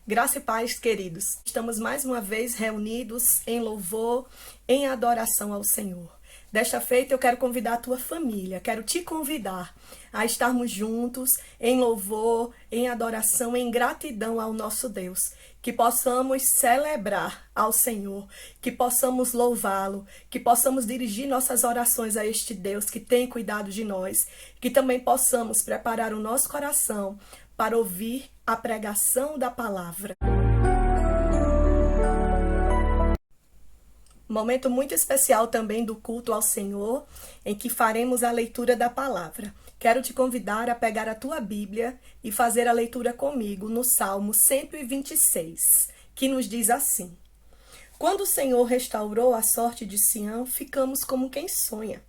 Graça e paz, queridos. Estamos mais uma vez reunidos em louvor, em adoração ao Senhor. Desta feita eu quero convidar a tua família, quero te convidar a estarmos juntos em louvor, em adoração, em gratidão ao nosso Deus. Que possamos celebrar ao Senhor, que possamos louvá-lo, que possamos dirigir nossas orações a este Deus que tem cuidado de nós, que também possamos preparar o nosso coração para ouvir a pregação da palavra. Momento muito especial também do culto ao Senhor, em que faremos a leitura da palavra. Quero te convidar a pegar a tua Bíblia e fazer a leitura comigo no Salmo 126, que nos diz assim: Quando o Senhor restaurou a sorte de Sião, ficamos como quem sonha.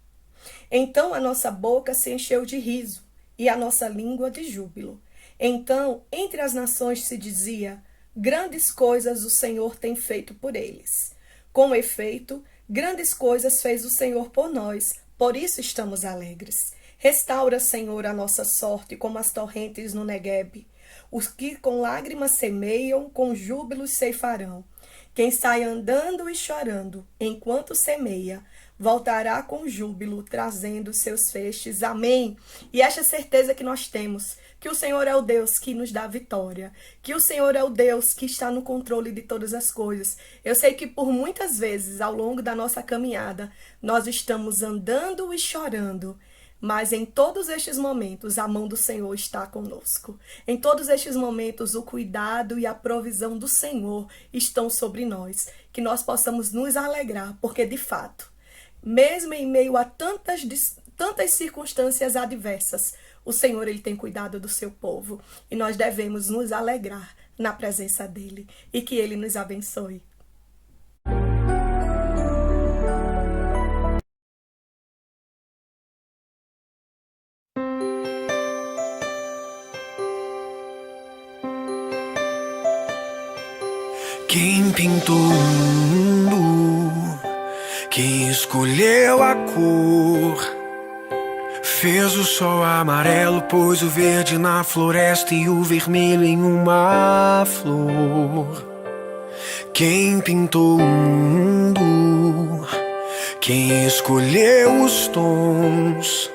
Então a nossa boca se encheu de riso e a nossa língua de júbilo. Então, entre as nações se dizia: grandes coisas o Senhor tem feito por eles. Com efeito, grandes coisas fez o Senhor por nós, por isso estamos alegres. Restaura, Senhor, a nossa sorte como as torrentes no Neguebe. Os que com lágrimas semeiam, com júbilo ceifarão. Quem sai andando e chorando, enquanto semeia, voltará com júbilo, trazendo seus feixes. Amém. E esta certeza que nós temos, que o Senhor é o Deus que nos dá vitória, que o Senhor é o Deus que está no controle de todas as coisas. Eu sei que por muitas vezes, ao longo da nossa caminhada, nós estamos andando e chorando, mas em todos estes momentos, a mão do Senhor está conosco. Em todos estes momentos, o cuidado e a provisão do Senhor estão sobre nós. Que nós possamos nos alegrar, porque de fato, mesmo em meio a tantas circunstâncias adversas, o Senhor ele tem cuidado do seu povo. E nós devemos nos alegrar na presença dele. E que ele nos abençoe. Quem pintou o mundo, quem escolheu a cor, fez o sol amarelo, pôs o verde na floresta e o vermelho em uma flor. Quem pintou o mundo, quem escolheu os tons,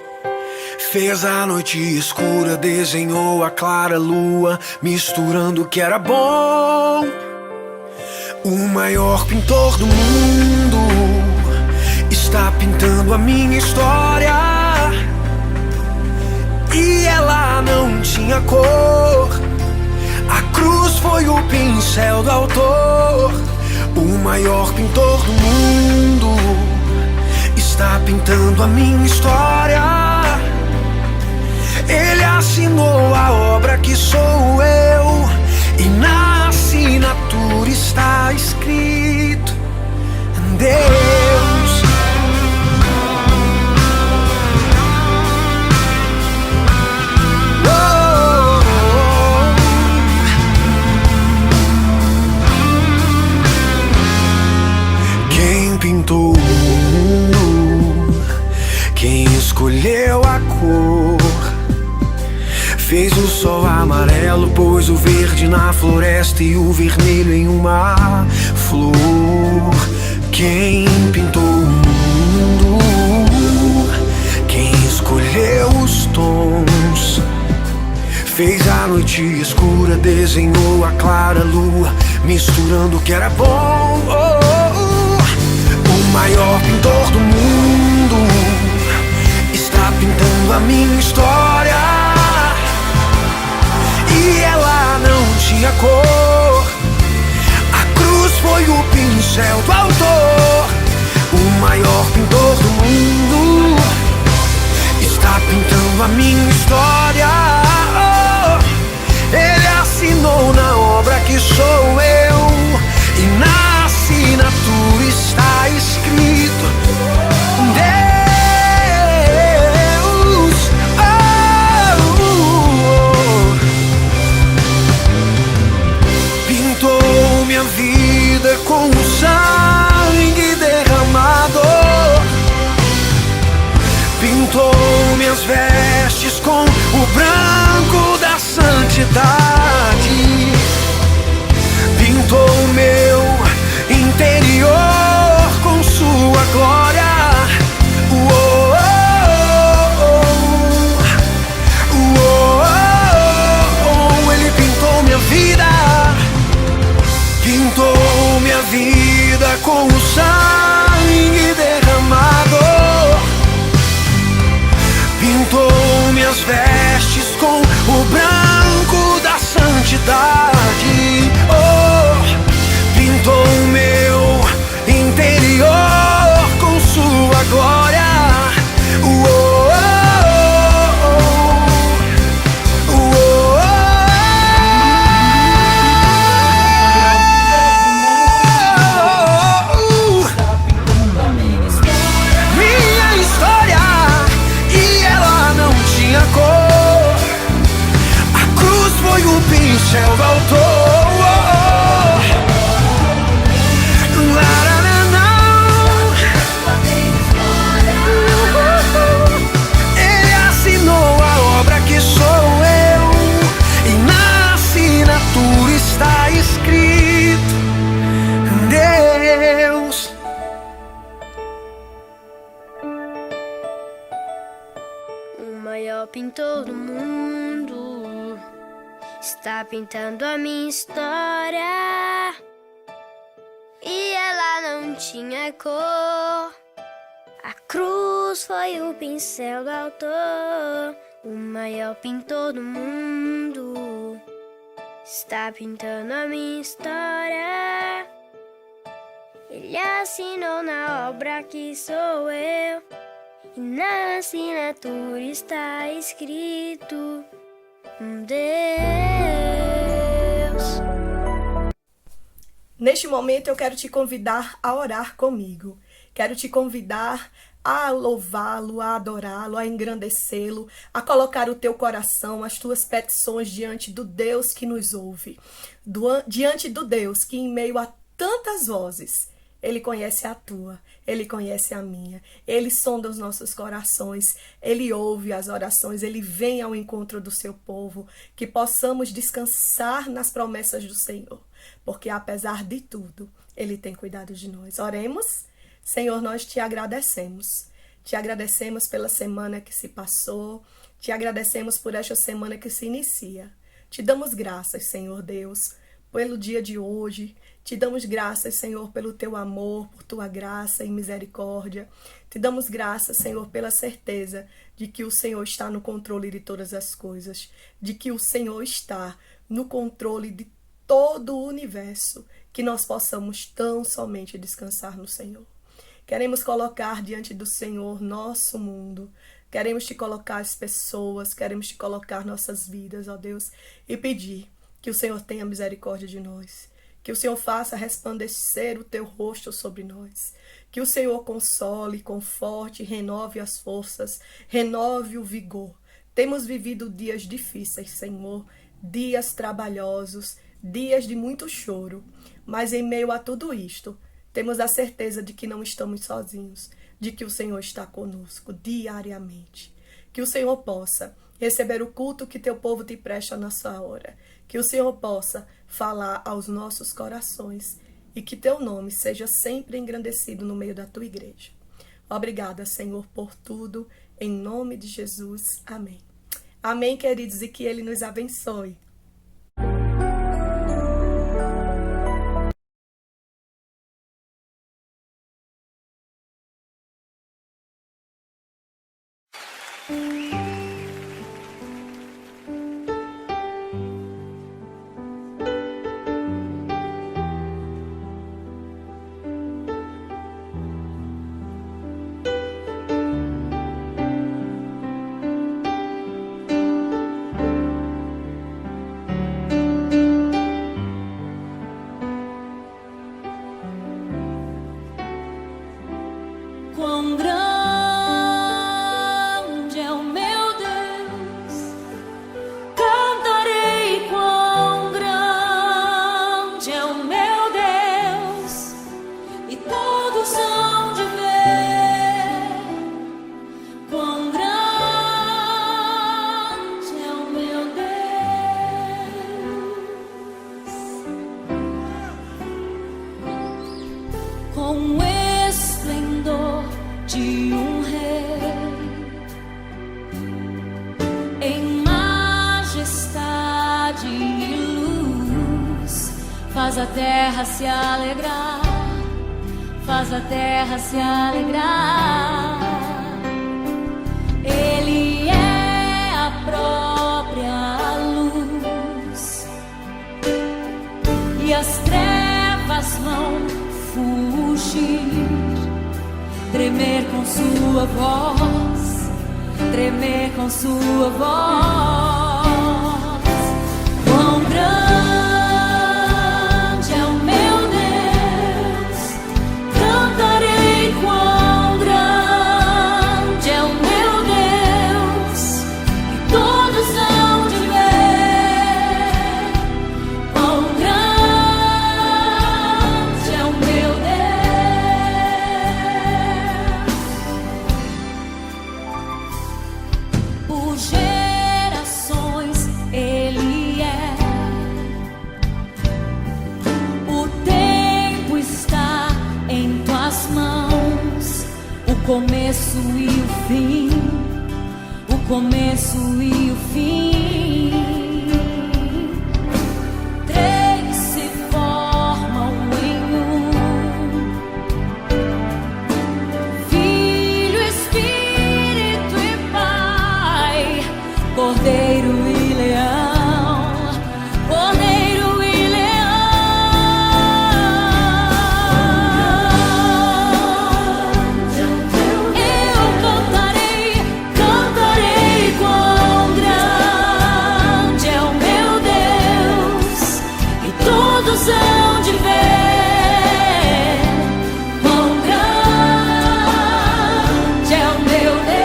fez a noite escura, desenhou a clara lua, misturando o que era bom. O maior pintor do mundo está pintando a minha história, e ela não tinha cor. A cruz foi o pincel do autor. O maior pintor do mundo está pintando a minha história. Ele assinou a obra que sou eu, e na assinatura está escrito Deus. Quem pintou o mundo, quem escolheu a cor, fez o sol amarelo, pôs o verde na floresta e o vermelho em uma flor. Quem pintou o mundo, quem escolheu os tons, fez a noite escura, desenhou a clara lua, misturando o que era bom. O maior pintor do mundo está pintando a minha história, e ela não tinha cor. A cruz foi o pincel do autor. O maior pintor do mundo está pintando a minha história. Ele assinou na obra que sou eu, e na assinatura está escrito Deus. Minha vida com o sangue derramado, pintou minhas vestes com o branco da santidade. pincel do autor. Ele assinou a obra que sou eu, e na assinatura está escrito Deus. O maior pintor do mundo está pintando a minha história, e ela não tinha cor. A cruz foi o pincel do autor. O maior pintor do mundo está pintando a minha história. Ele assinou na obra que sou eu, e na assinatura está escrito Deus. Neste momento eu quero te convidar a orar comigo. Quero te convidar a louvá-lo, a adorá-lo, a engrandecê-lo, a colocar o teu coração, as tuas petições diante do Deus que nos ouve, diante do Deus que, em meio a tantas vozes, Ele conhece a tua, Ele conhece a minha, Ele sonda os nossos corações, Ele ouve as orações, Ele vem ao encontro do seu povo, que possamos descansar nas promessas do Senhor, porque apesar de tudo, Ele tem cuidado de nós. Oremos. Senhor, nós te agradecemos pela semana que se passou, te agradecemos por esta semana que se inicia. Te damos graças, Senhor Deus, pelo dia de hoje. Te damos graças, Senhor, pelo teu amor, por tua graça e misericórdia. Te damos graças, Senhor, pela certeza de que o Senhor está no controle de todas as coisas, de que o Senhor está no controle de todo o universo, que nós possamos tão somente descansar no Senhor. Queremos colocar diante do Senhor nosso mundo, queremos te colocar as pessoas, queremos te colocar nossas vidas, ó Deus, e pedir que o Senhor tenha misericórdia de nós, que o Senhor faça resplandecer o teu rosto sobre nós, que o Senhor console, conforte, renove as forças, renove o vigor. Temos vivido dias difíceis, Senhor, dias trabalhosos, dias de muito choro, mas em meio a tudo isto, temos a certeza de que não estamos sozinhos, de que o Senhor está conosco diariamente. Que o Senhor possa receber o culto que teu povo te presta nessa hora. Que o Senhor possa falar aos nossos corações e que teu nome seja sempre engrandecido no meio da tua igreja. Obrigada, Senhor, por tudo. Em nome de Jesus. Amém. Amém, queridos, e que Ele nos abençoe. Quão grande é o meu Deus, cantarei quão grande é o meu Deus, e todos hão de ver quão grande é o meu Deus. Com esplendor de um rei, em majestade e luz, faz a terra se alegrar, faz a terra se alegrar. Ele é a própria luz, e as trevas vão fugir, tremer com sua voz, tremer com sua voz. Quão grande é o meu Deus, cantarei quão grande é o meu Deus, e todos hão de ver começo e o fim, o começo e o fim. Três se formam em um: Filho, Espírito e Pai, Cordeiro e Leão, Cordeiro e hão de ver quão grande é o meu Deus.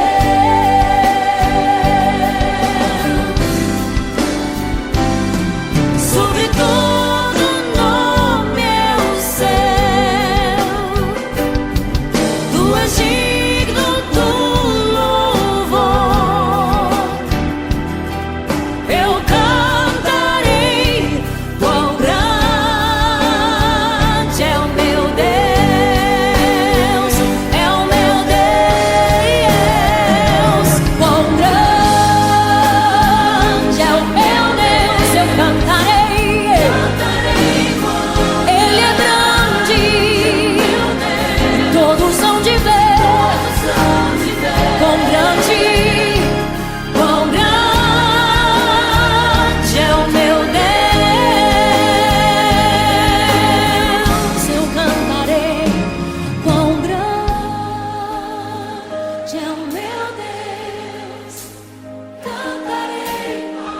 Sobre todo nome é o céu, tu és digno do louvor. Eu cantarei quão grande é o meu Deus, é o meu Deus. Quão grande é o meu Deus, eu cantarei. Ele é grande, todos hão de ver quão grande é o meu Deus. Eu cantarei quão grande é o meu Deus. Cantarei todos.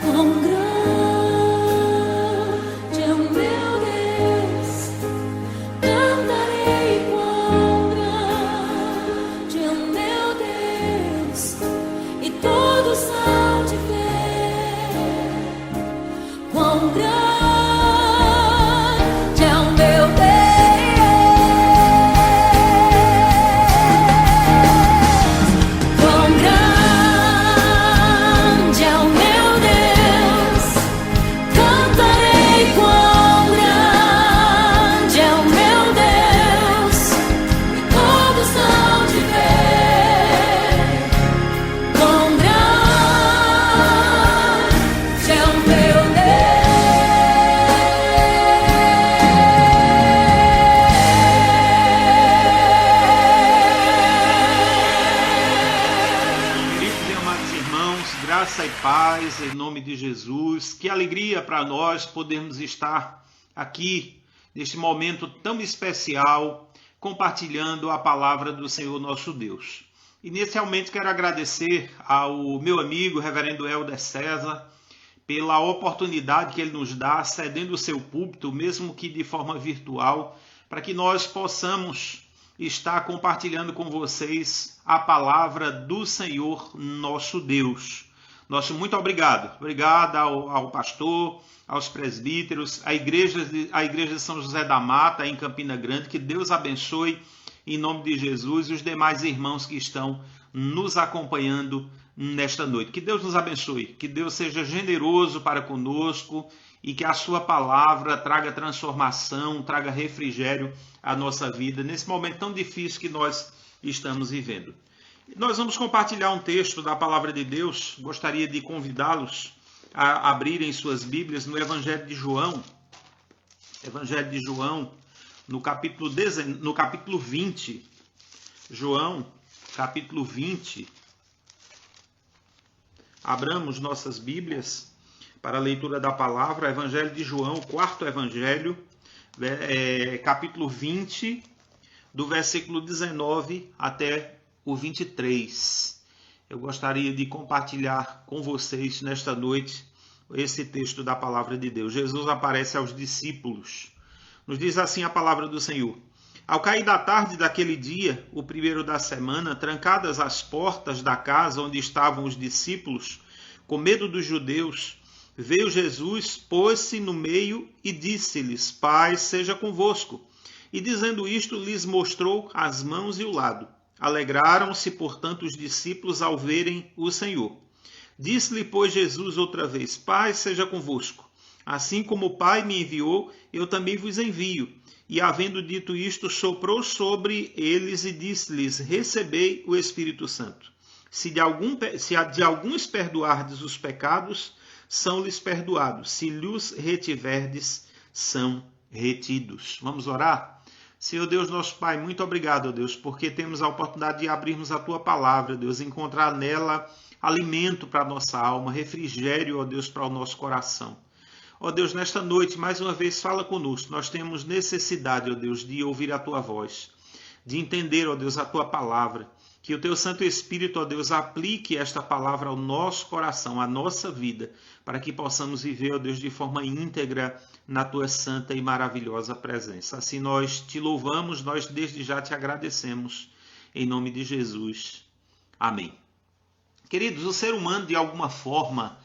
Quão grande é o meu Deus, cantarei quão grande é o meu Deus, e todos hão de ver quão grande é o meu Deus. Quão grande é o meu Deus, cantarei quão grande é o meu Deus, e todos hão de ver quão grande é o meu Queridos e amados irmãos, graça e paz em nome de Jesus. Que alegria para nós podermos estar aqui neste momento tão especial, compartilhando a palavra do Senhor nosso Deus. Inicialmente quero agradecer ao meu amigo, reverendo Helder César, pela oportunidade que ele nos dá, cedendo o seu púlpito, mesmo que de forma virtual, para que nós possamos estar compartilhando com vocês a palavra do Senhor nosso Deus. Nosso muito obrigado. Obrigado ao pastor, aos presbíteros, à igreja de São José da Mata, em Campina Grande. Que Deus abençoe em nome de Jesus e os demais irmãos que estão nos acompanhando nesta noite. Que Deus nos abençoe, que Deus seja generoso para conosco e que a sua palavra traga transformação, traga refrigério à nossa vida nesse momento tão difícil que nós estamos vivendo. Nós vamos compartilhar um texto da palavra de Deus. Gostaria de convidá-los a abrirem suas Bíblias no Evangelho de João. Evangelho de João, no capítulo 20. João, capítulo 20. Abramos nossas Bíblias para a leitura da palavra. Evangelho de João, o quarto evangelho, capítulo 20, do versículo 19 até o 23. Eu gostaria de compartilhar com vocês nesta noite esse texto da palavra de Deus. Jesus aparece aos discípulos. Nos diz assim a palavra do Senhor: Ao cair da tarde daquele dia, o primeiro da semana, trancadas as portas da casa onde estavam os discípulos, com medo dos judeus, veio Jesus, pôs-se no meio e disse-lhes: Paz seja convosco. E dizendo isto, lhes mostrou as mãos e o lado. Alegraram-se, portanto, os discípulos ao verem o Senhor. Disse-lhe, pois, Jesus outra vez: Pai seja convosco. Assim como o Pai me enviou, eu também vos envio. E, havendo dito isto, soprou sobre eles e disse-lhes: Recebei o Espírito Santo. Se de alguns perdoardes os pecados, são-lhes perdoados. Se lhes retiverdes, são retidos. Vamos orar? Senhor Deus, nosso Pai, muito obrigado, ó Deus, porque temos a oportunidade de abrirmos a Tua palavra, Deus, encontrar nela alimento para a nossa alma, refrigério, ó Deus, para o nosso coração. Ó Deus, nesta noite, mais uma vez, fala conosco. Nós temos necessidade, ó Deus, de ouvir a Tua voz, de entender, ó Deus, a Tua palavra. Que o Teu Santo Espírito, ó Deus, aplique esta palavra ao nosso coração, à nossa vida, para que possamos viver, ó Deus, de forma íntegra na Tua santa e maravilhosa presença. Assim nós Te louvamos, nós desde já Te agradecemos, em nome de Jesus. Amém. Queridos, o ser humano, de alguma forma,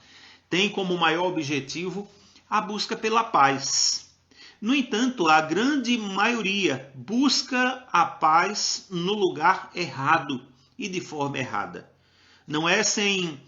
tem como maior objetivo a busca pela paz. No entanto, a grande maioria busca a paz no lugar errado e de forma errada. Não é sem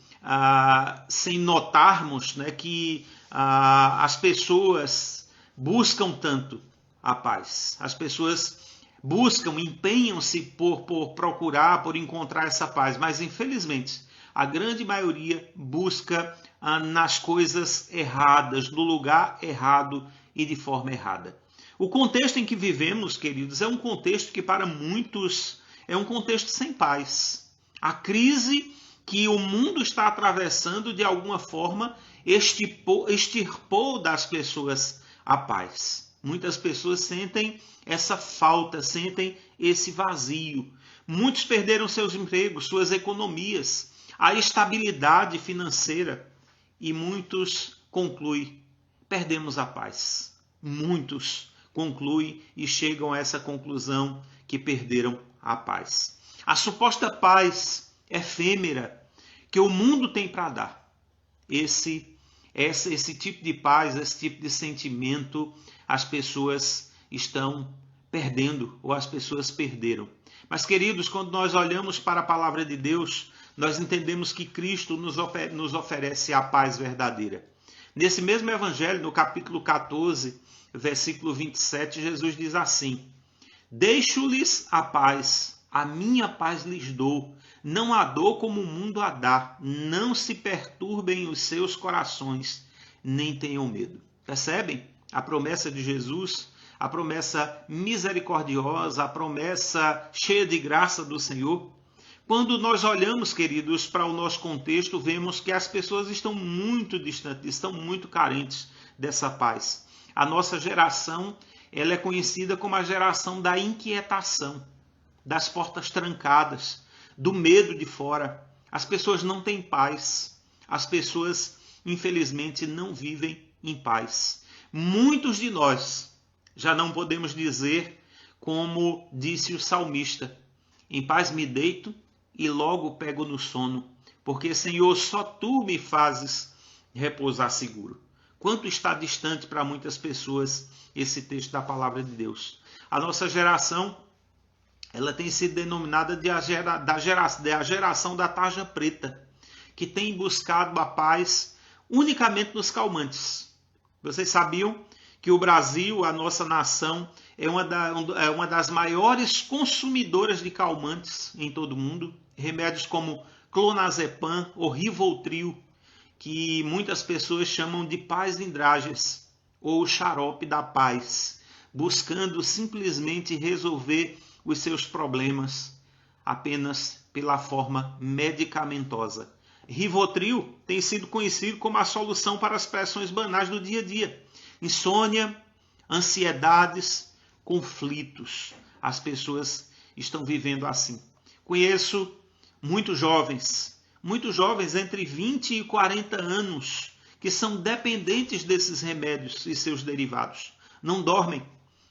notarmos, né, que as pessoas buscam tanto a paz. As pessoas buscam, empenham-se por procurar, por encontrar essa paz. Mas, infelizmente, a grande maioria busca nas coisas erradas, no lugar errado e de forma errada. O contexto em que vivemos, queridos, é um contexto que para muitos é um contexto sem paz. A crise que o mundo está atravessando, de alguma forma, extirpou das pessoas a paz. Muitas pessoas sentem essa falta, sentem esse vazio. Muitos perderam seus empregos, suas economias, a estabilidade financeira, e muitos concluem: perdemos a paz. Muitos concluem e chegam a essa conclusão que perderam a paz. A suposta paz efêmera que o mundo tem para dar. Esse tipo de paz, esse tipo de sentimento, as pessoas estão perdendo, ou as pessoas perderam. Mas, queridos, quando nós olhamos para a palavra de Deus, nós entendemos que Cristo nos oferece a paz verdadeira. Nesse mesmo evangelho, no capítulo 14, versículo 27, Jesus diz assim: Deixo-lhes a paz, a minha paz lhes dou. Não a dou como o mundo a dá. Não se perturbem os seus corações, nem tenham medo. Percebem a promessa de Jesus? A promessa misericordiosa, a promessa cheia de graça do Senhor. Quando nós olhamos, queridos, para o nosso contexto, vemos que as pessoas estão muito distantes, estão muito carentes dessa paz. A nossa geração, ela é conhecida como a geração da inquietação, das portas trancadas, do medo de fora. As pessoas não têm paz. As pessoas, infelizmente, não vivem em paz. Muitos de nós já não podemos dizer como disse o salmista: em paz me deito e logo pego no sono, porque, Senhor, só Tu me fazes repousar seguro. Quanto está distante para muitas pessoas esse texto da palavra de Deus. A nossa geração, ela tem sido denominada de a geração da tarja preta, que tem buscado a paz unicamente nos calmantes. Vocês sabiam que o Brasil, a nossa nação, é uma das maiores consumidoras de calmantes em todo o mundo? Remédios como clonazepam ou Rivotril, que muitas pessoas chamam de paz indrágeas ou xarope da paz, buscando simplesmente resolver os seus problemas apenas pela forma medicamentosa. Rivotril tem sido conhecido como a solução para as pressões banais do dia a dia. Insônia, ansiedades, conflitos. As pessoas estão vivendo assim. Conheço muitos jovens entre 20 e 40 anos, que são dependentes desses remédios e seus derivados. Não dormem,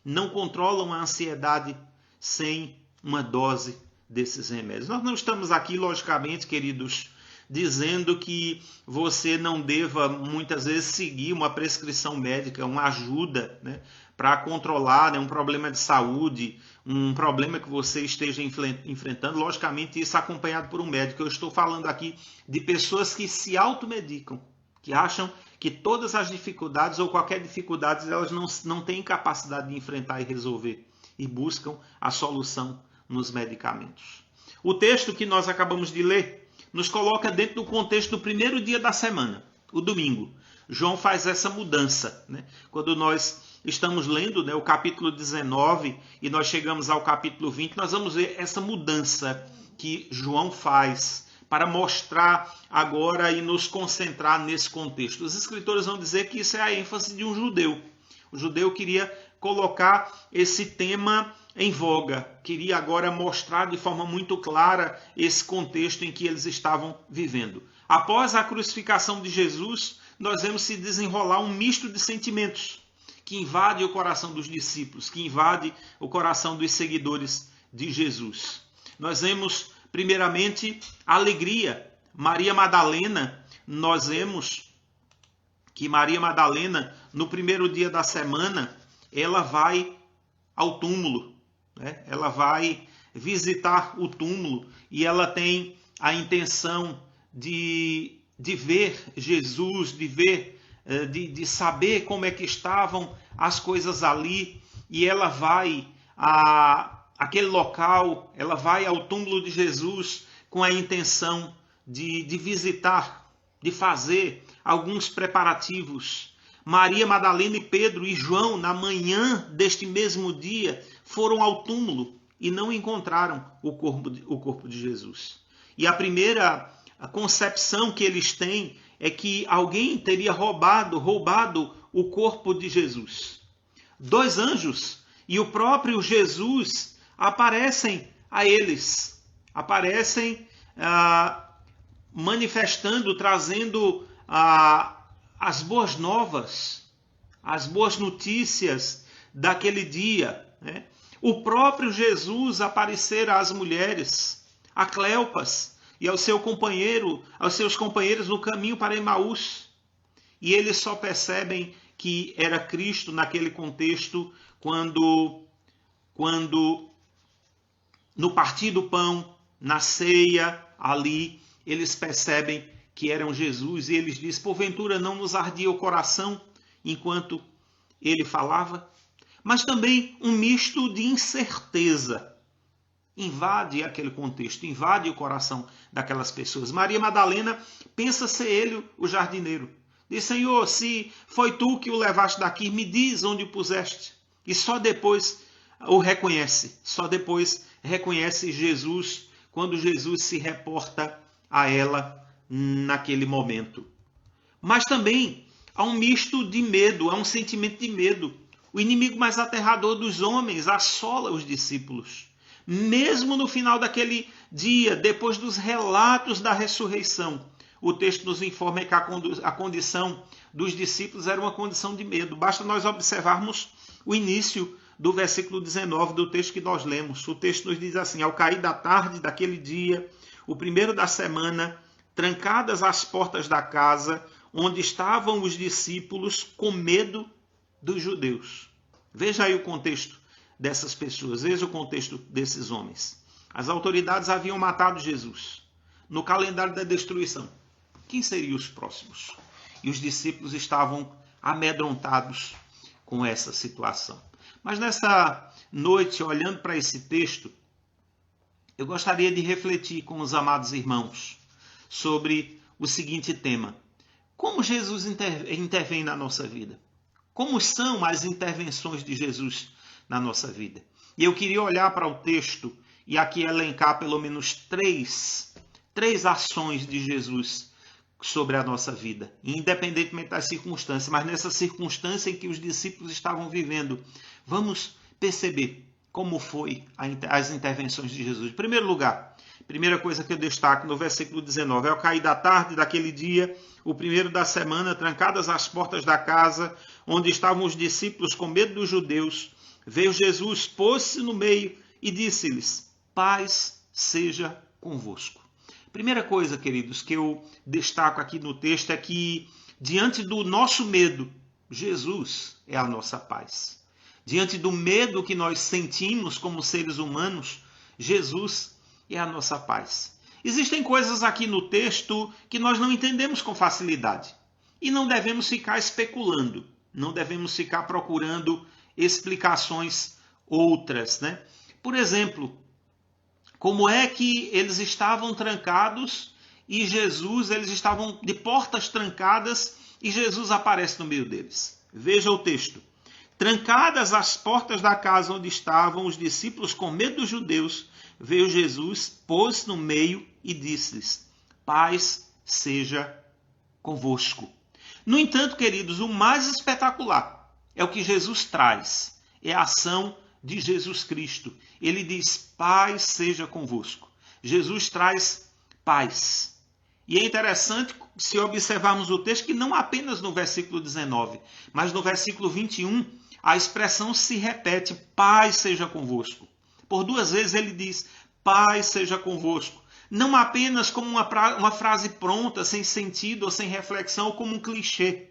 não controlam a ansiedade sem uma dose desses remédios. Nós não estamos aqui, logicamente, queridos, dizendo que você não deva muitas vezes seguir uma prescrição médica, uma ajuda, né, para controlar, né, um problema de saúde, um problema que você esteja enfrentando, logicamente isso acompanhado por um médico. Eu estou falando aqui de pessoas que se automedicam, que acham que todas as dificuldades ou qualquer dificuldade elas não têm capacidade de enfrentar e resolver e buscam a solução nos medicamentos. O texto que nós acabamos de ler nos coloca dentro do contexto do primeiro dia da semana, o domingo. João faz essa mudança, né? Quando nós estamos lendo, né, o capítulo 19 e nós chegamos ao capítulo 20, nós vamos ver essa mudança que João faz para mostrar agora e nos concentrar nesse contexto. Os escritores vão dizer que isso é a ênfase de um judeu. O judeu queria colocar esse tema em voga, queria agora mostrar de forma muito clara esse contexto em que eles estavam vivendo. Após a crucificação de Jesus, nós vemos se desenrolar um misto de sentimentos que invade o coração dos discípulos, que invade o coração dos seguidores de Jesus. Nós vemos, primeiramente, alegria. Maria Madalena, nós vemos que Maria Madalena, no primeiro dia da semana, ela vai ao túmulo, né? Ela vai visitar o túmulo e ela tem a intenção de ver Jesus, de saber como é que estavam as coisas ali, e ela vai àquele local, ela vai ao túmulo de Jesus com a intenção de visitar, de fazer alguns preparativos. Maria Madalena e Pedro e João, na manhã deste mesmo dia, foram ao túmulo e não encontraram o corpo de Jesus. E a primeira concepção que eles têm é que alguém teria roubado o corpo de Jesus. 2 anjos e o próprio Jesus aparecem a eles, aparecem manifestando, trazendo as boas novas, as boas notícias daquele dia, né? O próprio Jesus aparecera às mulheres, a Cleopas e aos seus companheiros no caminho para Emaús. E eles só percebem que era Cristo naquele contexto quando no partir do pão, na ceia, ali, eles percebem que eram Jesus, e eles dizem: porventura não nos ardia o coração enquanto ele falava? Mas também um misto de incerteza invade aquele contexto, invade o coração daquelas pessoas. Maria Madalena pensa ser ele o jardineiro. Diz: Senhor, se foi tu que o levaste daqui, me diz onde o puseste. E só depois o reconhece, só depois reconhece Jesus, quando Jesus se reporta a ela naquele momento. Mas também há um misto de medo, há um sentimento de medo. O inimigo mais aterrador dos homens assola os discípulos. Mesmo no final daquele dia, depois dos relatos da ressurreição, o texto nos informa que a condição dos discípulos era uma condição de medo. Basta nós observarmos o início do versículo 19 do texto que nós lemos. O texto nos diz assim: ao cair da tarde daquele dia, o primeiro da semana, trancadas as portas da casa onde estavam os discípulos, com medo dos judeus. Veja aí o contexto dessas pessoas, veja o contexto desses homens. As autoridades haviam matado Jesus. No calendário da destruição, quem seriam os próximos? E os discípulos estavam amedrontados com essa situação. Mas nessa noite, olhando para esse texto, eu gostaria de refletir com os amados irmãos sobre o seguinte tema: como Jesus intervém na nossa vida? Como são as intervenções de Jesus na nossa vida? E eu queria olhar para o texto e aqui elencar pelo menos três ações de Jesus sobre a nossa vida, independentemente das circunstâncias, mas nessa circunstância em que os discípulos estavam vivendo, vamos perceber como foi as intervenções de Jesus. Em primeiro lugar, primeira coisa que eu destaco no versículo 19, ao cair da tarde daquele dia, o primeiro da semana, trancadas as portas da casa, onde estavam os discípulos com medo dos judeus, veio Jesus, pôs-se no meio e disse-lhes: paz seja convosco. Primeira coisa, queridos, que eu destaco aqui no texto é que, diante do nosso medo, Jesus é a nossa paz. Diante do medo que nós sentimos como seres humanos, Jesus é a nossa paz. Existem coisas aqui no texto que nós não entendemos com facilidade. E não devemos ficar especulando, não devemos ficar procurando explicações outras, né? Por exemplo, como é que eles estavam trancados e eles estavam de portas trancadas e Jesus aparece no meio deles? Veja o texto. Trancadas as portas da casa onde estavam os discípulos com medo dos judeus, veio Jesus, pôs no meio e disse-lhes: paz seja convosco. No entanto, queridos, o mais espetacular é o que Jesus traz, é a ação de Jesus Cristo. Ele diz: paz seja convosco. Jesus traz paz. E é interessante, se observarmos o texto, que não apenas no versículo 19, mas no versículo 21, a expressão se repete: paz seja convosco. Por 2 vezes ele diz: paz seja convosco. Não apenas como uma frase pronta, sem sentido ou sem reflexão, ou como um clichê,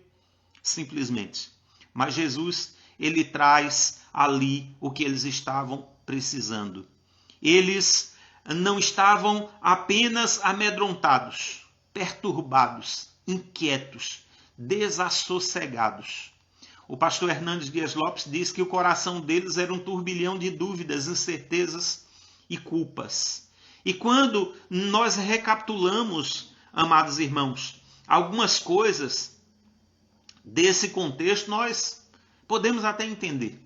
simplesmente. Mas Jesus, ele traz ali o que eles estavam precisando. Eles não estavam apenas amedrontados, perturbados, inquietos, desassossegados. O pastor Hernandes Dias Lopes diz que o coração deles era um turbilhão de dúvidas, incertezas e culpas. E quando nós recapitulamos, amados irmãos, algumas coisas desse contexto, nós podemos até entender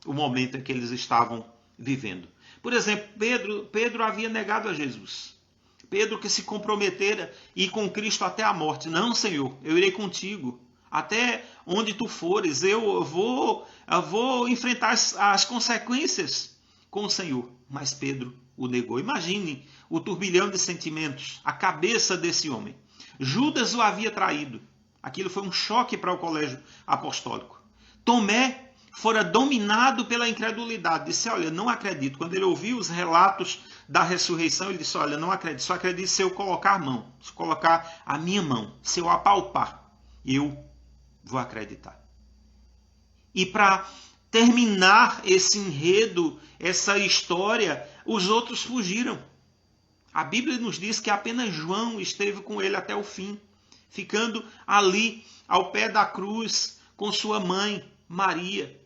o momento em que eles estavam vivendo. Por exemplo, Pedro havia negado a Jesus. Pedro que se comprometera a ir com Cristo até a morte. Não, Senhor, eu irei contigo. Até onde tu fores, eu vou enfrentar as consequências com o Senhor. Mas Pedro o negou. Imagine o turbilhão de sentimentos, a cabeça desse homem. Judas o havia traído. Aquilo foi um choque para o colégio apostólico. Tomé fora dominado pela incredulidade. Disse: olha, não acredito. Quando ele ouviu os relatos da ressurreição, ele disse: olha, não acredito. Só acredito se eu colocar a mão, se colocar a minha mão, se eu apalpar, eu vou acreditar. E para terminar esse enredo, essa história, os outros fugiram. A Bíblia nos diz que apenas João esteve com ele até o fim, ficando ali ao pé da cruz com sua mãe, Maria.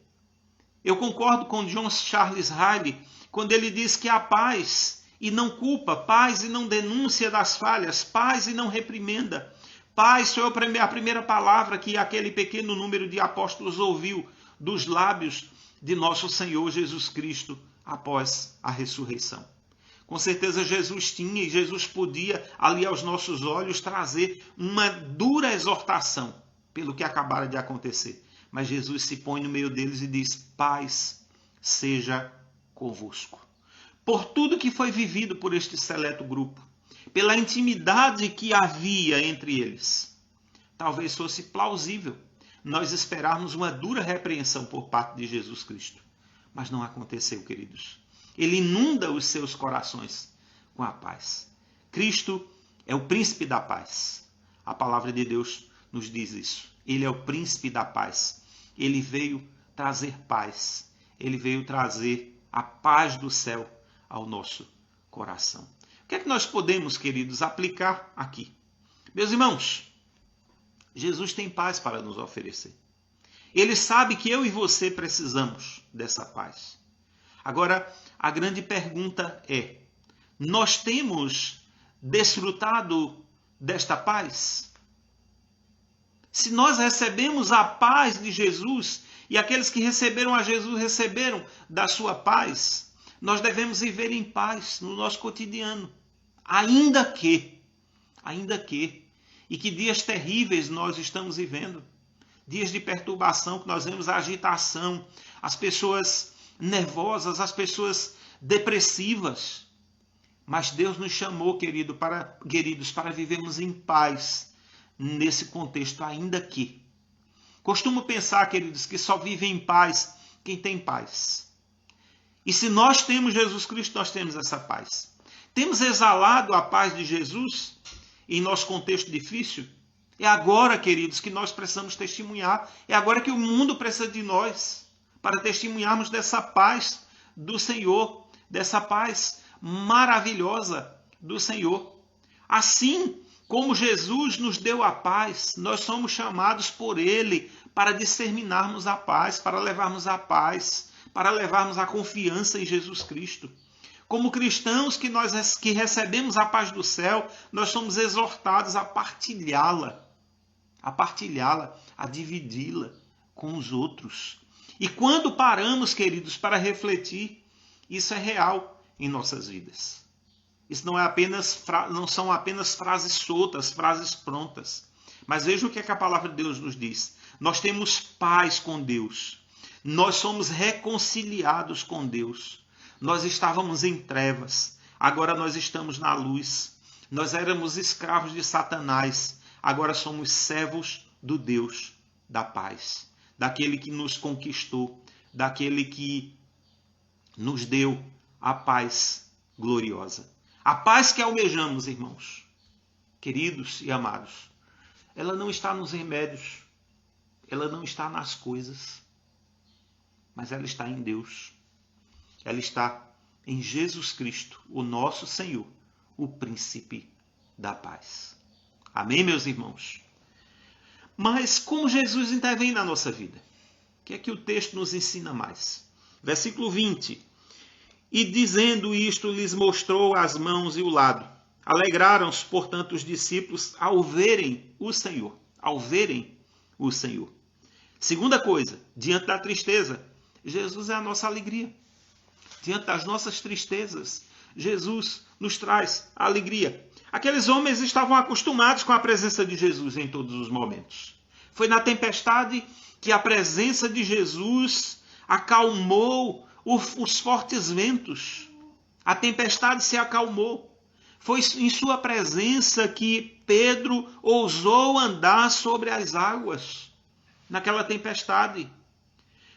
Eu concordo com John Charles Riley quando ele diz que há paz e não culpa, paz e não denúncia das falhas, paz e não reprimenda. Paz foi a primeira palavra que aquele pequeno número de apóstolos ouviu dos lábios de nosso Senhor Jesus Cristo após a ressurreição. Com certeza Jesus tinha e Jesus podia, ali aos nossos olhos, trazer uma dura exortação pelo que acabara de acontecer. Mas Jesus se põe no meio deles e diz: paz seja convosco. Por tudo que foi vivido por este seleto grupo, pela intimidade que havia entre eles, talvez fosse plausível nós esperarmos uma dura repreensão por parte de Jesus Cristo. Mas não aconteceu, queridos. Ele inunda os seus corações com a paz. Cristo é o príncipe da paz. A palavra de Deus nos diz isso. Ele é o príncipe da paz. Ele veio trazer paz. Ele veio trazer a paz do céu ao nosso coração. O que é que nós podemos, queridos, aplicar aqui? Meus irmãos, Jesus tem paz para nos oferecer. Ele sabe que eu e você precisamos dessa paz. Agora, a grande pergunta é: nós temos desfrutado desta paz? Se nós recebemos a paz de Jesus, e aqueles que receberam a Jesus receberam da sua paz, nós devemos viver em paz no nosso cotidiano. Ainda que, e que dias terríveis nós estamos vivendo. Dias de perturbação, que nós vemos a agitação, as pessoas nervosas, as pessoas depressivas. Mas Deus nos chamou, queridos, para vivermos em paz nesse contexto, ainda que. Costumo pensar, queridos, que só vive em paz quem tem paz. E se nós temos Jesus Cristo, nós temos essa paz. Temos exalado a paz de Jesus em nosso contexto difícil? É agora, queridos, que nós precisamos testemunhar. É agora que o mundo precisa de nós para testemunharmos dessa paz do Senhor, dessa paz maravilhosa do Senhor. Assim como Jesus nos deu a paz, nós somos chamados por Ele para disseminarmos a paz, para levarmos a paz, para levarmos a confiança em Jesus Cristo. Como cristãos que recebemos a paz do céu, nós somos exortados a partilhá-la, a dividi-la com os outros. E quando paramos, queridos, para refletir, isso é real em nossas vidas. Isso não são apenas frases soltas, frases prontas. Mas veja o que a palavra de Deus nos diz. Nós temos paz com Deus. Nós somos reconciliados com Deus. Nós estávamos em trevas, agora nós estamos na luz. Nós éramos escravos de Satanás, agora somos servos do Deus da paz. Daquele que nos conquistou, daquele que nos deu a paz gloriosa. A paz que almejamos, irmãos, queridos e amados, ela não está nos remédios, ela não está nas coisas, mas ela está em Deus. Ela está em Jesus Cristo, o nosso Senhor, o príncipe da paz. Amém, meus irmãos? Mas como Jesus intervém na nossa vida? O que é que o texto nos ensina mais? Versículo 20. E dizendo isto, lhes mostrou as mãos e o lado. Alegraram-se, portanto, os discípulos ao verem o Senhor. Ao verem o Senhor. Segunda coisa, diante da tristeza, Jesus é a nossa alegria. Diante das nossas tristezas, Jesus nos traz a alegria. Aqueles homens estavam acostumados com a presença de Jesus em todos os momentos. Foi na tempestade que a presença de Jesus acalmou os fortes ventos. A tempestade se acalmou. Foi em sua presença que Pedro ousou andar sobre as águas naquela tempestade.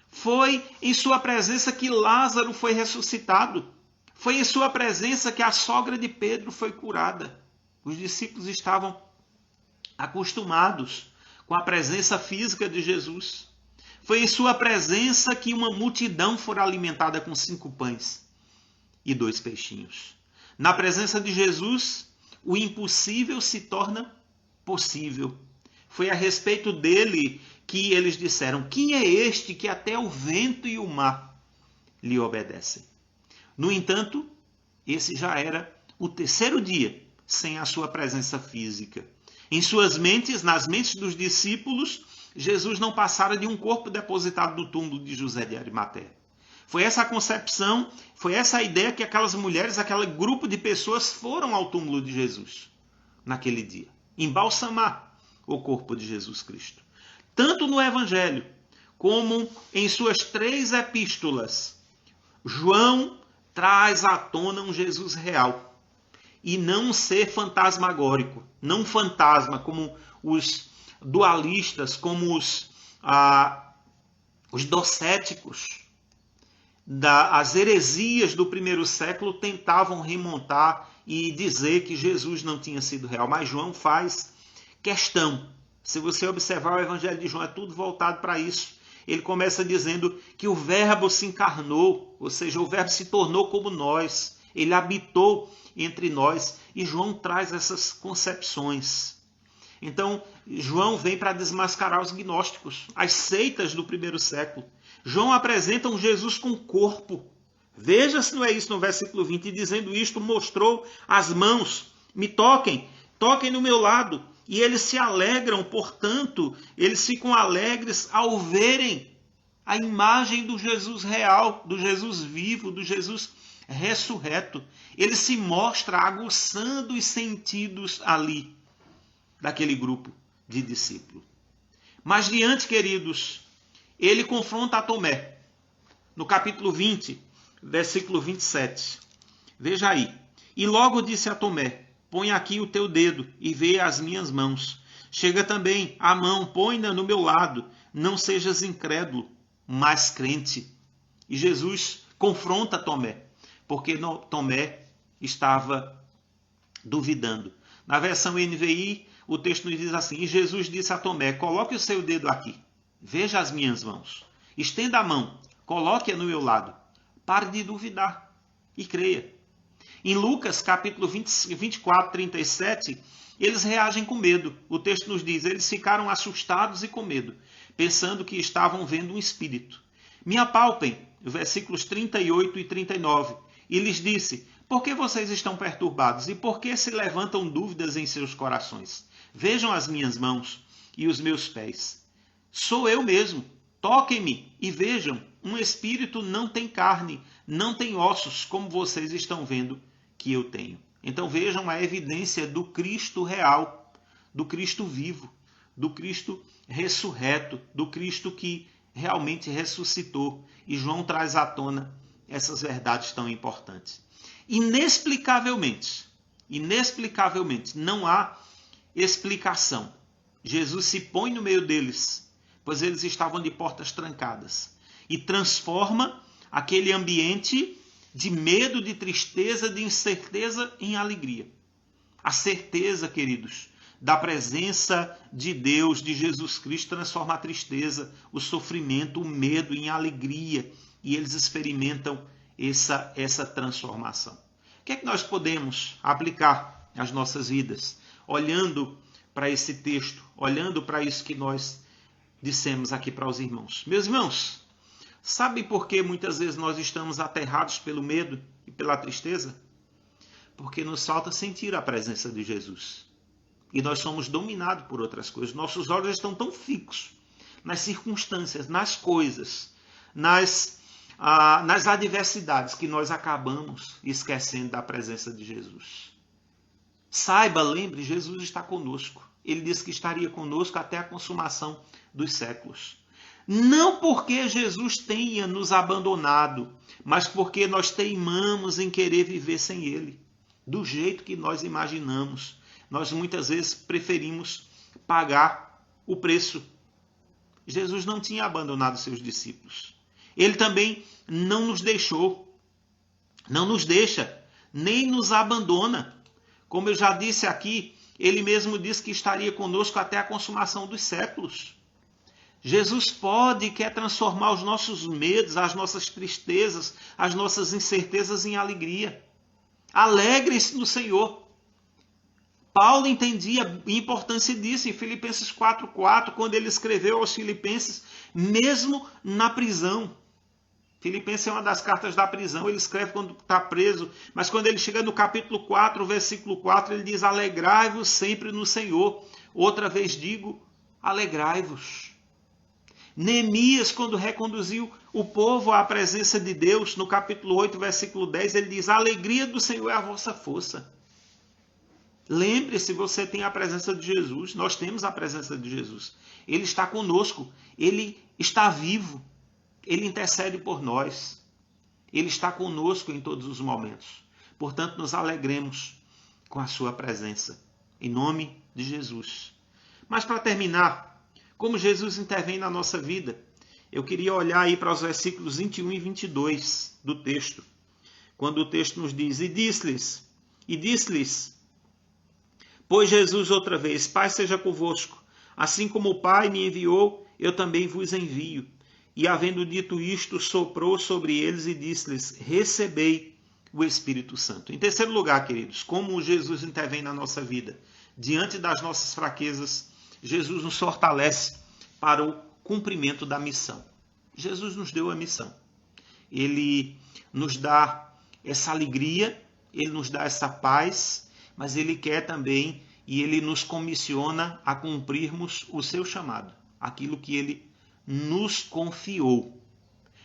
Foi em sua presença que Lázaro foi ressuscitado. Foi em sua presença que a sogra de Pedro foi curada. Os discípulos estavam acostumados com a presença física de Jesus. Foi em sua presença que uma multidão foi alimentada com 5 pães e 2 peixinhos. Na presença de Jesus, o impossível se torna possível. Foi a respeito dele que eles disseram: quem é este que até o vento e o mar lhe obedecem? No entanto, esse já era o 3º dia sem a sua presença física. Em suas mentes, nas mentes dos discípulos, Jesus não passara de um corpo depositado no túmulo de José de Arimateia. Foi essa a concepção, foi essa a ideia que aquelas mulheres, aquele grupo de pessoas foram ao túmulo de Jesus naquele dia, embalsamar o corpo de Jesus Cristo. Tanto no Evangelho como em suas 3 epístolas, João traz à tona um Jesus real e não um ser fantasmagórico, não um fantasma como os dualistas, como os docéticos. As heresias do primeiro século tentavam remontar e dizer que Jesus não tinha sido real, mas João faz questão. Se você observar o Evangelho de João, é tudo voltado para isso. Ele começa dizendo que o Verbo se encarnou, ou seja, o Verbo se tornou como nós, ele habitou entre nós, e João traz essas concepções. Então, João vem para desmascarar os gnósticos, as seitas do primeiro século. João apresenta um Jesus com corpo. Veja se não é isso no versículo 20. E dizendo isto, mostrou as mãos. Me toquem, toquem no meu lado. E eles se alegram, portanto, eles ficam alegres ao verem a imagem do Jesus real, do Jesus vivo, do Jesus ressurreto. Ele se mostra aguçando os sentidos ali, daquele grupo de discípulos. Mas diante, queridos, ele confronta a Tomé. No capítulo 20, versículo 27. Veja aí. E logo disse a Tomé: põe aqui o teu dedo e vê as minhas mãos. Chega também a mão, põe-na no meu lado. Não sejas incrédulo, mas crente. E Jesus confronta Tomé, porque Tomé estava duvidando. Na versão NVI, o texto nos diz assim: e Jesus disse a Tomé: coloque o seu dedo aqui, veja as minhas mãos, estenda a mão, coloque-a no meu lado, pare de duvidar e creia. Em Lucas capítulo 24, 37, eles reagem com medo. O texto nos diz: eles ficaram assustados e com medo, pensando que estavam vendo um espírito. Me apalpem, versículos 38 e 39. E lhes disse: por que vocês estão perturbados? E por que se levantam dúvidas em seus corações? Vejam as minhas mãos e os meus pés. Sou eu mesmo. Toquem-me e vejam. Um espírito não tem carne, não tem ossos, como vocês estão vendo que eu tenho. Então vejam a evidência do Cristo real, do Cristo vivo, do Cristo ressurreto, do Cristo que realmente ressuscitou. E João traz à tona essas verdades tão importantes. Inexplicavelmente, não há explicação. Jesus se põe no meio deles, pois eles estavam de portas trancadas, e transforma aquele ambiente de medo, de tristeza, de incerteza em alegria. A certeza, queridos, da presença de Deus, de Jesus Cristo, transforma a tristeza, o sofrimento, o medo em alegria, e eles experimentam essa transformação. O que é que nós podemos aplicar às nossas vidas, olhando para esse texto, olhando para isso que nós dissemos aqui para os irmãos? Meus irmãos, sabem por que muitas vezes nós estamos aterrados pelo medo e pela tristeza? Porque nos falta sentir a presença de Jesus. E nós somos dominados por outras coisas. Nossos olhos estão tão fixos nas circunstâncias, nas coisas, nas adversidades, que nós acabamos esquecendo da presença de Jesus. Saiba, lembre, Jesus está conosco. Ele disse que estaria conosco até a consumação dos séculos. Não porque Jesus tenha nos abandonado, mas porque nós teimamos em querer viver sem Ele, do jeito que nós imaginamos. Nós muitas vezes preferimos pagar o preço. Jesus não tinha abandonado seus discípulos. Ele também não nos deixou, não nos deixa, nem nos abandona. Como eu já disse aqui, Ele mesmo disse que estaria conosco até a consumação dos séculos. Jesus pode e quer transformar os nossos medos, as nossas tristezas, as nossas incertezas em alegria. Alegre-se no Senhor. Paulo entendia a importância disso em Filipenses 4:4, quando ele escreveu aos Filipenses, mesmo na prisão. Filipenses é uma das cartas da prisão, ele escreve quando está preso, mas quando ele chega no capítulo 4, versículo 4, ele diz: alegrai-vos sempre no Senhor. Outra vez digo, alegrai-vos. Neemias, quando reconduziu o povo à presença de Deus, no capítulo 8, versículo 10, ele diz: a alegria do Senhor é a vossa força. Lembre-se, você tem a presença de Jesus, nós temos a presença de Jesus. Ele está conosco, Ele está vivo, Ele intercede por nós. Ele está conosco em todos os momentos. Portanto, nos alegremos com a sua presença, em nome de Jesus. Mas para terminar, como Jesus intervém na nossa vida, eu queria olhar aí para os versículos 21 e 22 do texto, quando o texto nos diz: e disse-lhes, pois Jesus outra vez: Pai seja convosco, assim como o Pai me enviou, eu também vos envio. E havendo dito isto, soprou sobre eles e disse-lhes: recebei o Espírito Santo. Em terceiro lugar, queridos, como Jesus intervém na nossa vida, diante das nossas fraquezas, Jesus nos fortalece para o cumprimento da missão. Jesus nos deu a missão. Ele nos dá essa alegria, Ele nos dá essa paz, mas Ele quer também, e Ele nos comissiona a cumprirmos o seu chamado, aquilo que Ele nos confiou.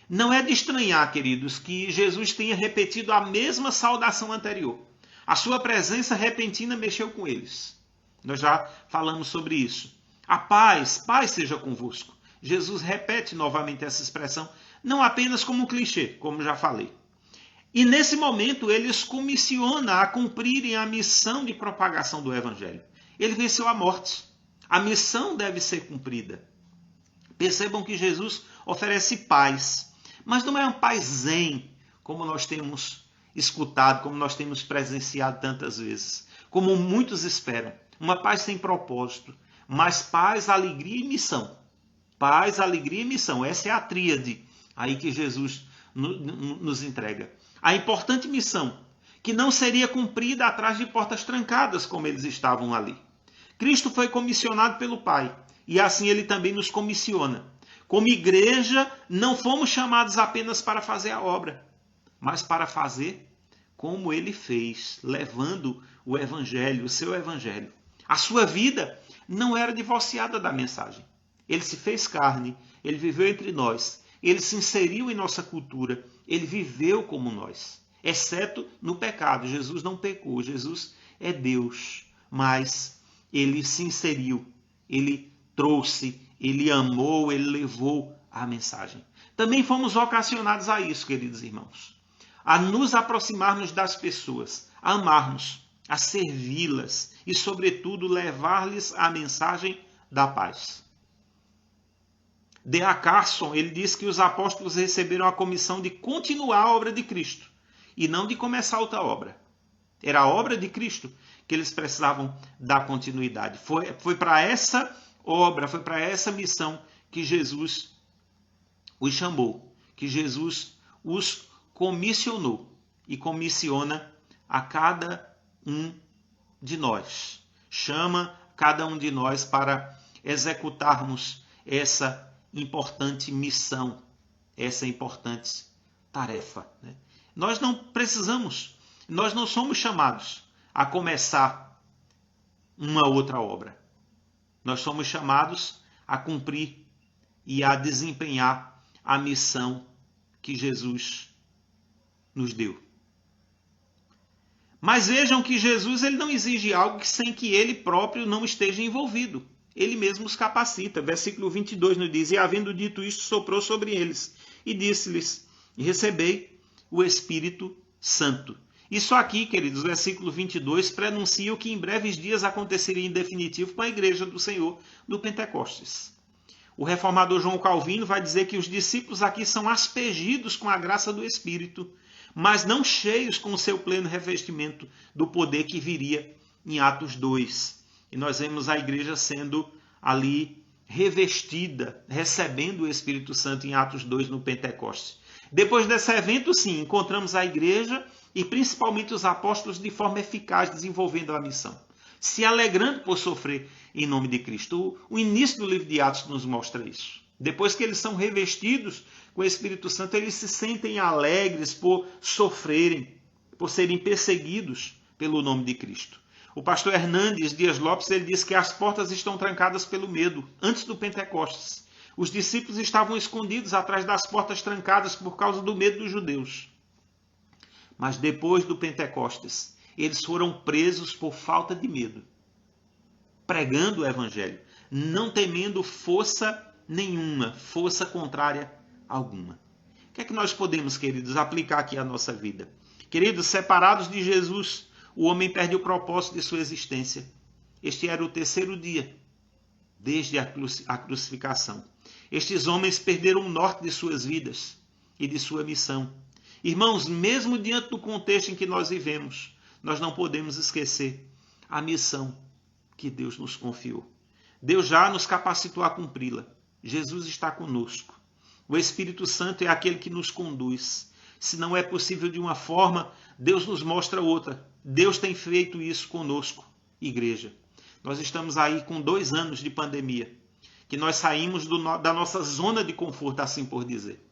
Não é de estranhar, queridos, que Jesus tenha repetido a mesma saudação anterior. A sua presença repentina mexeu com eles. Nós já falamos sobre isso. A paz seja convosco. Jesus repete novamente essa expressão, não apenas como um clichê, como já falei. E nesse momento ele os comissiona a cumprirem a missão de propagação do Evangelho. Ele venceu a morte. A missão deve ser cumprida. Percebam que Jesus oferece paz, mas não é uma paz zen, como nós temos escutado, como nós temos presenciado tantas vezes. Como muitos esperam. Uma paz sem propósito, mas paz, alegria e missão. Paz, alegria e missão. Essa é a tríade aí que Jesus nos entrega. A importante missão, que não seria cumprida atrás de portas trancadas, como eles estavam ali. Cristo foi comissionado pelo Pai, e assim ele também nos comissiona. Como igreja, não fomos chamados apenas para fazer a obra, mas para fazer como ele fez, levando o evangelho, o seu evangelho. A sua vida não era divorciada da mensagem. Ele se fez carne, ele viveu entre nós, ele se inseriu em nossa cultura, ele viveu como nós, exceto no pecado. Jesus não pecou, Jesus é Deus, mas ele se inseriu, ele trouxe, ele amou, ele levou a mensagem. Também fomos vocacionados a isso, queridos irmãos, a nos aproximarmos das pessoas, a amarmos, a servi-las e, sobretudo, levar-lhes a mensagem da paz. D.A. Carson, ele diz que os apóstolos receberam a comissão de continuar a obra de Cristo e não de começar outra obra. Era a obra de Cristo que eles precisavam dar continuidade. Foi para essa obra, foi para essa missão que Jesus os chamou, que Jesus os comissionou e comissiona a cada um de nós. Chama cada um de nós para executarmos essa importante missão, essa importante tarefa. Nós não precisamos, nós não somos chamados a começar uma outra obra. Nós somos chamados a cumprir e a desempenhar a missão que Jesus nos deu. Mas vejam que Jesus ele não exige algo sem que ele próprio não esteja envolvido. Ele mesmo os capacita. Versículo 22 nos diz: E havendo dito isto, soprou sobre eles e disse-lhes: Recebei o Espírito Santo. Isso aqui, queridos, versículo 22, prenuncia o que em breves dias aconteceria em definitivo com a igreja do Senhor do Pentecostes. O reformador João Calvino vai dizer que os discípulos aqui são aspergidos com a graça do Espírito, mas não cheios com o seu pleno revestimento do poder que viria em Atos 2. E nós vemos a igreja sendo ali revestida, recebendo o Espírito Santo em Atos 2 no Pentecostes. Depois desse evento, sim, encontramos a igreja e principalmente os apóstolos de forma eficaz desenvolvendo a missão, se alegrando por sofrer em nome de Cristo. O início do livro de Atos nos mostra isso. Depois que eles são revestidos com o Espírito Santo, eles se sentem alegres por sofrerem, por serem perseguidos pelo nome de Cristo. O pastor Hernandes Dias Lopes ele diz que as portas estão trancadas pelo medo, antes do Pentecostes. Os discípulos estavam escondidos atrás das portas trancadas por causa do medo dos judeus. Mas depois do Pentecostes, eles foram presos por falta de medo, pregando o evangelho, não temendo força nenhuma, força contrária alguma. O que é que nós podemos, queridos, aplicar aqui à nossa vida? Queridos, separados de Jesus, o homem perde o propósito de sua existência. Este era o terceiro dia, desde a crucificação. Estes homens perderam o norte de suas vidas e de sua missão. Irmãos, mesmo diante do contexto em que nós vivemos, nós não podemos esquecer a missão que Deus nos confiou. Deus já nos capacitou a cumpri-la. Jesus está conosco. O Espírito Santo é aquele que nos conduz. Se não é possível de uma forma, Deus nos mostra outra. Deus tem feito isso conosco, igreja. Nós estamos aí com 2 anos de pandemia, que nós saímos da nossa zona de conforto, assim por dizer.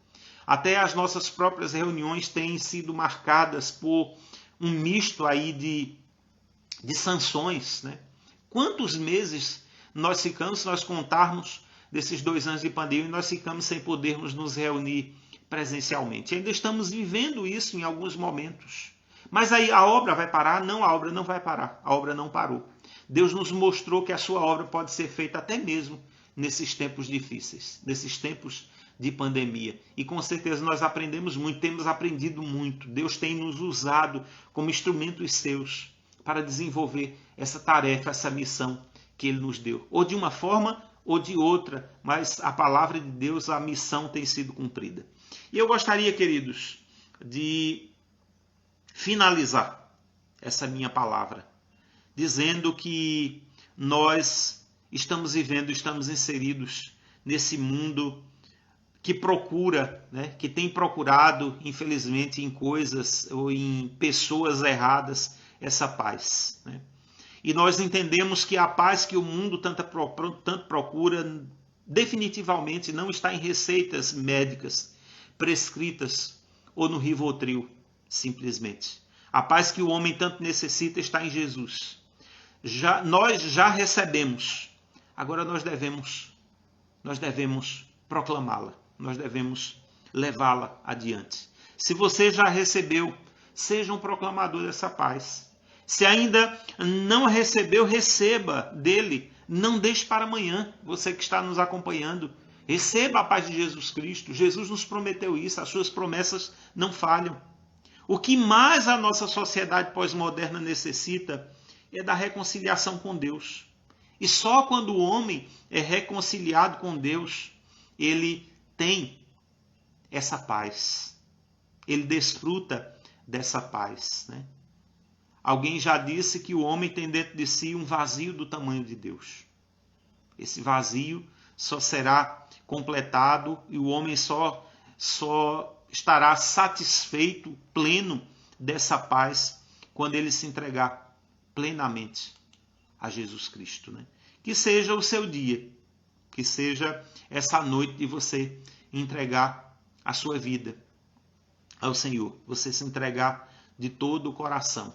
Até as nossas próprias reuniões têm sido marcadas por um misto aí de sanções, né? Quantos meses nós ficamos, se nós contarmos desses 2 anos de pandemia, nós ficamos sem podermos nos reunir presencialmente. Ainda estamos vivendo isso em alguns momentos. Mas aí a obra vai parar? Não, a obra não vai parar. A obra não parou. Deus nos mostrou que a sua obra pode ser feita até mesmo nesses tempos difíceis, nesses tempos de pandemia. E com certeza nós aprendemos muito, temos aprendido muito. Deus tem nos usado como instrumentos seus para desenvolver essa tarefa, essa missão que Ele nos deu. Ou de uma forma ou de outra, mas a palavra de Deus, a missão tem sido cumprida. E eu gostaria, queridos, de finalizar essa minha palavra, dizendo que nós estamos vivendo, estamos inseridos nesse mundo que procura, né, que tem procurado, infelizmente, em coisas ou em pessoas erradas, essa paz, né? E nós entendemos que a paz que o mundo tanto procura definitivamente não está em receitas médicas prescritas ou no Rivotril, simplesmente. A paz que o homem tanto necessita está em Jesus. Nós já recebemos, agora nós devemos proclamá-la, nós devemos levá-la adiante. Se você já recebeu, seja um proclamador dessa paz. Se ainda não recebeu, receba dele. Não deixe para amanhã, você que está nos acompanhando. Receba a paz de Jesus Cristo. Jesus nos prometeu isso, as suas promessas não falham. O que mais a nossa sociedade pós-moderna necessita é da reconciliação com Deus. E só quando o homem é reconciliado com Deus, ele tem essa paz. Ele desfruta dessa paz, né? Alguém já disse que o homem tem dentro de si um vazio do tamanho de Deus. Esse vazio só será completado e o homem só estará satisfeito, pleno dessa paz, quando ele se entregar plenamente a Jesus Cristo, né? Que seja o seu dia, que seja essa noite de você entregar a sua vida ao Senhor, você se entregar de todo o coração.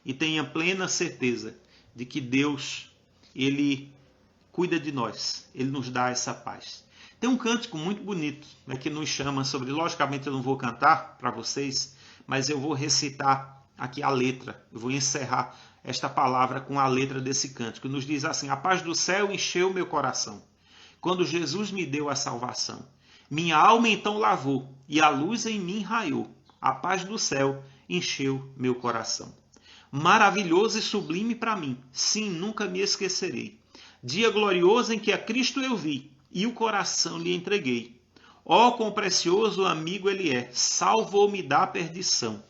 E tenha plena certeza de que Deus, Ele cuida de nós. Ele nos dá essa paz. Tem um cântico muito bonito, né, que nos chama sobre... Logicamente eu não vou cantar para vocês, mas eu vou recitar aqui a letra. Eu vou encerrar esta palavra com a letra desse cântico. Nos diz assim: a paz do céu encheu meu coração, quando Jesus me deu a salvação. Minha alma então lavou, e a luz em mim raiou. A paz do céu encheu meu coração. Maravilhoso e sublime para mim, sim, nunca me esquecerei. Dia glorioso em que a Cristo eu vi, e o coração lhe entreguei. Ó, quão precioso amigo ele é, salvou-me da perdição,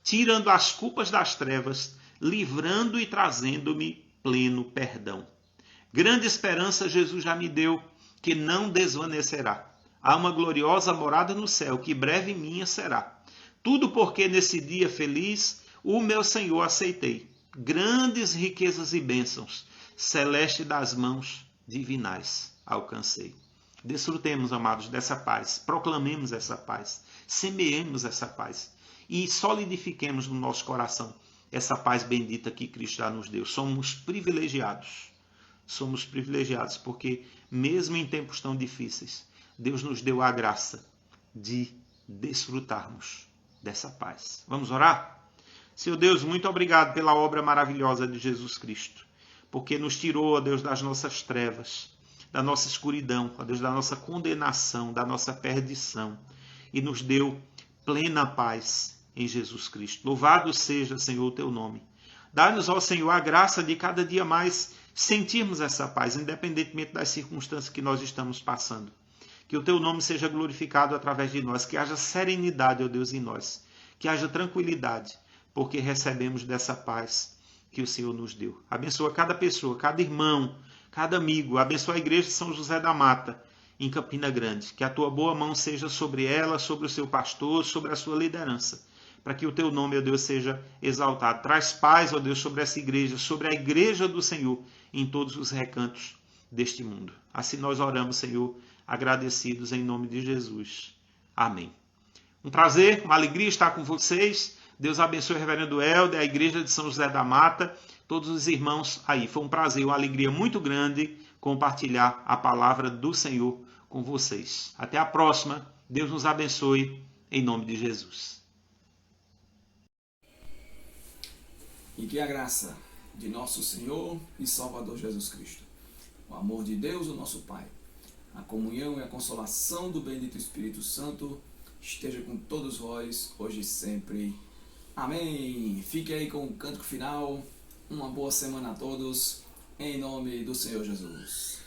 tirando as culpas das trevas, livrando e trazendo-me pleno perdão. Grande esperança Jesus já me deu, que não desvanecerá. Há uma gloriosa morada no céu, que breve minha será. Tudo porque nesse dia feliz o meu Senhor aceitei. Grandes riquezas e bênçãos, celeste das mãos divinais alcancei. Desfrutemos, amados, dessa paz. Proclamemos essa paz. Semeemos essa paz. E solidifiquemos no nosso coração essa paz bendita que Cristo já nos deu. Somos privilegiados. Somos privilegiados porque, mesmo em tempos tão difíceis, Deus nos deu a graça de desfrutarmos dessa paz. Vamos orar? Senhor Deus, muito obrigado pela obra maravilhosa de Jesus Cristo, porque nos tirou, ó Deus, das nossas trevas, da nossa escuridão, ó Deus, da nossa condenação, da nossa perdição, e nos deu plena paz em Jesus Cristo. Louvado seja, Senhor, o teu nome. Dá-nos, ó Senhor, a graça de cada dia mais sentirmos essa paz, independentemente das circunstâncias que nós estamos passando. Que o teu nome seja glorificado através de nós, que haja serenidade, ó Deus, em nós, que haja tranquilidade, porque recebemos dessa paz que o Senhor nos deu. Abençoa cada pessoa, cada irmão, cada amigo. Abençoa a igreja de São José da Mata, em Campina Grande. Que a tua boa mão seja sobre ela, sobre o seu pastor, sobre a sua liderança, para que o teu nome, ó Deus, seja exaltado. Traz paz, ó Deus, sobre essa igreja, sobre a igreja do Senhor, em todos os recantos deste mundo. Assim nós oramos, Senhor, agradecidos em nome de Jesus. Amém. Um prazer, uma alegria estar com vocês. Deus abençoe o reverendo Helder, a igreja de São José da Mata, todos os irmãos aí. Foi um prazer, uma alegria muito grande compartilhar a palavra do Senhor com vocês. Até a próxima. Deus nos abençoe em nome de Jesus. E que a graça de nosso Senhor e Salvador Jesus Cristo, o amor de Deus, o nosso Pai, a comunhão e a consolação do bendito Espírito Santo esteja com todos vós, hoje e sempre. Amém. Fique aí com o cântico final. Uma boa semana a todos, em nome do Senhor Jesus.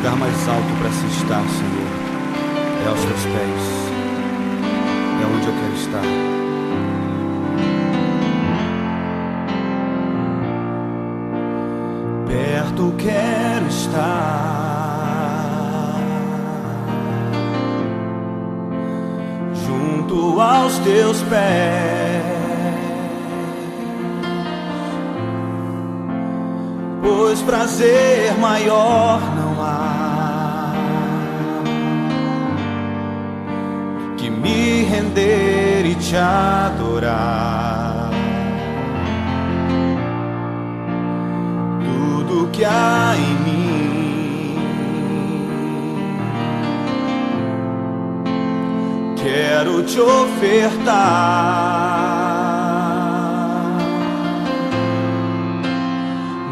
lugar mais alto para se estar, Senhor, é aos teus pés, é onde eu quero estar. Perto quero estar, junto aos teus pés, pois prazer maior não há que me render e te adorar. Tudo que há em mim quero te ofertar,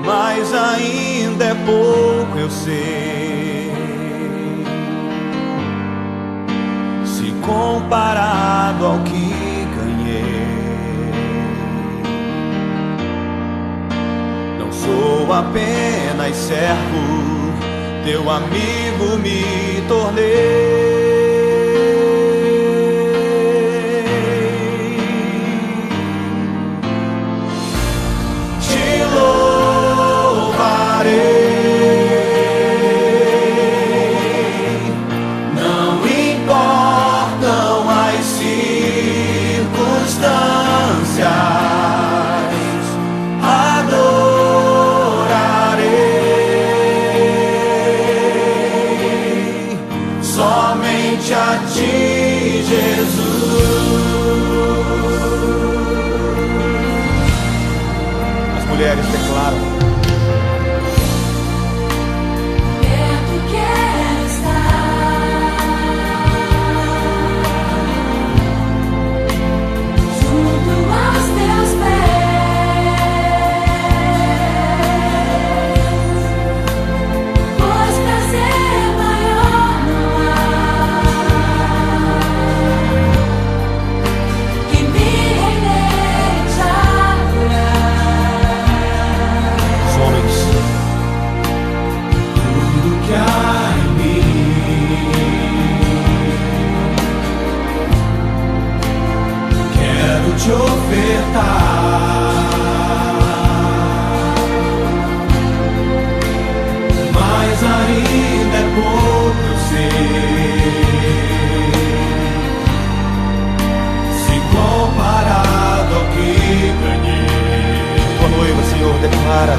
mas ainda é pouco, eu sei, se comparado ao que ganhei. Não sou apenas servo, teu amigo me tornei. Somente a ti, Jesus. As mulheres declaram: perto quero estar, junto aos teus pés, pois prazer maior não há que me render e te adorar. os homens, Tudo que há em mim quero te ofertar, mas ainda é pouco, eu sei, se comparado ao que ganhei. tua noiva, Senhor, declara: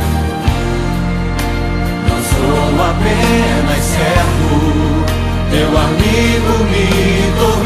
Não sou apenas servo, teu amigo me tornou.